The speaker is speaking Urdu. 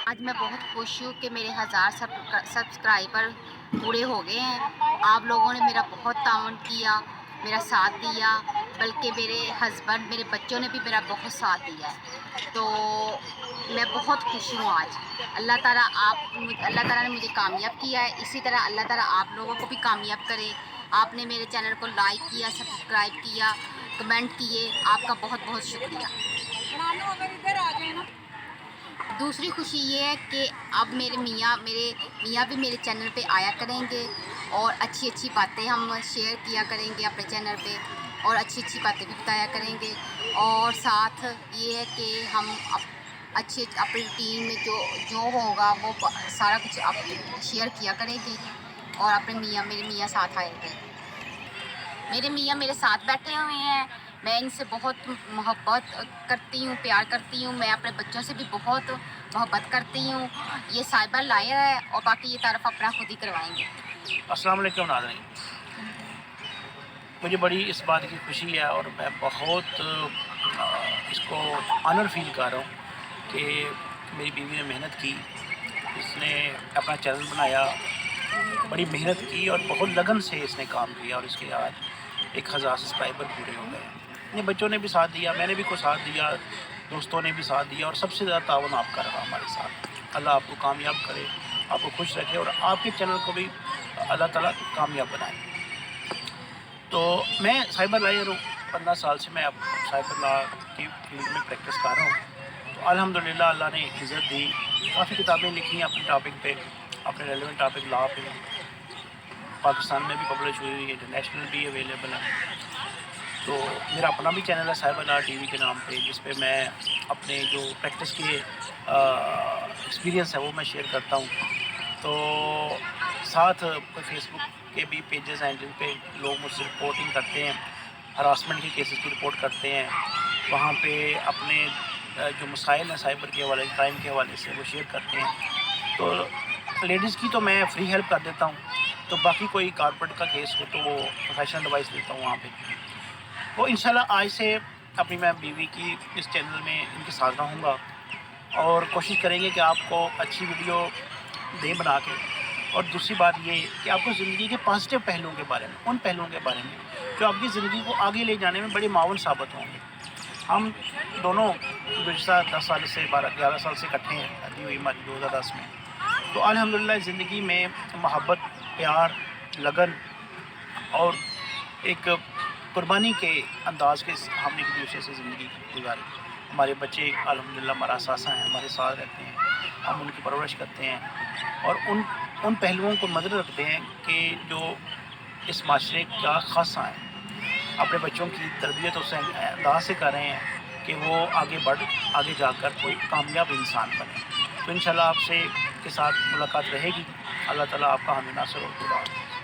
آج میں بہت خوش ہوں کہ میرے 1000 سبسکرائبر پورے ہو گئے ہیں۔ آپ لوگوں نے میرا بہت تعاون کیا، میرا ساتھ دیا، بلکہ میرے ہسبینڈ، میرے بچوں نے بھی میرا بہت ساتھ دیا ہے۔ تو میں بہت خوش ہوں آج۔ اللہ تعالیٰ نے مجھے کامیاب کیا ہے، اسی طرح اللہ تعالیٰ آپ لوگوں کو بھی کامیاب کرے۔ آپ نے میرے چینل کو لائک کیا، سبسکرائب کیا، کمنٹ کیے، آپ کا بہت بہت شکریہ۔ دوسری خوشی یہ ہے کہ اب میرے میاں بھی میرے چینل پہ آیا کریں گے اور اچھی اچھی باتیں ہم شیئر کیا کریں گے اپنے چینل پہ، اور اچھی اچھی باتیں بھی بتایا کریں گے۔ اور ساتھ یہ ہے کہ ہم اپنی ٹیم میں جو ہوگا وہ سارا کچھ شیئر کیا کریں گے، اور میرے میاں ساتھ آئیں گے۔ میرے میاں میرے ساتھ بیٹھے ہوئے ہیں، میں ان سے بہت محبت کرتی ہوں، پیار کرتی ہوں۔ میں اپنے بچوں سے بھی بہت محبت کرتی ہوں۔ یہ صاحبہ لایا ہے، اور باقی یہ تعارف اپنا خود ہی کروائیں گے۔ السلام علیکم ناظرین، مجھے بڑی اس بات کی خوشی ہے اور میں بہت اس کو آنر فیل کر رہا ہوں کہ میری بیوی نے محنت کی، اس نے اپنا چینل بنایا، بڑی محنت کی اور بہت لگن سے اس نے کام کیا، اور اس کے آج 1000 سبسکرائبر پورے ہو گئے۔ اپنے بچوں نے بھی ساتھ دیا، میں نے بھی کو ساتھ دیا، دوستوں نے بھی ساتھ دیا، اور سب سے زیادہ تعاون آپ کا رہا ہمارے ساتھ۔ اللہ آپ کو کامیاب کرے، آپ کو خوش رکھے، اور آپ کے چینل کو بھی اللہ تعالیٰ کامیاب بنائے۔ تو میں سائبر لائر ہوں، 15 سال سے میں اب سائبر لا کی فیلڈ میں پریکٹس کر رہا ہوں۔ تو الحمدللہ اللہ نے عزت دی، کافی کتابیں لکھی ہیں اپنے ٹاپک پہ، اپنے ریلیونٹ ٹاپک لا پہ، پاکستان میں بھی پبلش ہوئی ہوئی ہے، انٹرنیشنل بھی اویلیبل ہے۔ تو میرا اپنا بھی چینل ہے سائبر لا ٹی وی کے نام پہ، جس پہ میں اپنے جو پریکٹس کے ایکسپیرینس ہے وہ میں شیئر کرتا ہوں۔ تو ساتھ کوئی فیس بک کے بھی پیجز ہیں جن پہ لوگ مجھ سے رپورٹنگ کرتے ہیں، ہراسمنٹ کے کیسز کی رپورٹ کرتے ہیں، وہاں پہ اپنے جو مسائل ہیں سائبر کے حوالے، کرائم کے حوالے سے وہ شیئر کرتے ہیں۔ تو لیڈیز کی تو میں فری ہیلپ کر دیتا ہوں، تو باقی کوئی کارپوریٹ کا کیس ہو تو وہ پروفیشنل ایڈوائس دیتا ہوں وہاں پہ۔ تو انشاءاللہ آج سے اپنی میں بیوی کی اس چینل میں ان کے ساتھ رہوں گا، اور کوشش کریں گے کہ آپ کو اچھی ویڈیو دیں بنا کے۔ اور دوسری بات یہ کہ آپ کو زندگی کے پازیٹیو پہلوؤں کے بارے میں، ان پہلوؤں کے بارے میں جو آپ کی زندگی کو آگے لے جانے میں بڑے معاون ثابت ہوں گے۔ ہم دونوں گزشتہ 10 سال سے 11 سال سے اکٹھے ہیں، شادی ہوئی ہماری 2010 میں۔ تو الحمدللہ زندگی میں محبت، پیار، لگن اور ایک قربانی کے انداز کے ہم نے ایک دوسرے سے زندگی گزاری۔ ہمارے بچے الحمدللہ ہمارا اثاثہ ہیں، ہمارے ساتھ رہتے ہیں، ہم ان کی پرورش کرتے ہیں، اور ان پہلوؤں کو مد رکھتے ہیں کہ جو اس معاشرے کا خاصہ ہیں۔ اپنے بچوں کی تربیت اس انداز سے کر رہے ہیں کہ وہ آگے جا کر کوئی کامیاب انسان بنے۔ تو انشاءاللہ آپ سے کے ساتھ ملاقات رہے گی۔ اللہ تعالیٰ آپ کا حامی ناصر ہو۔ خدا حافظ۔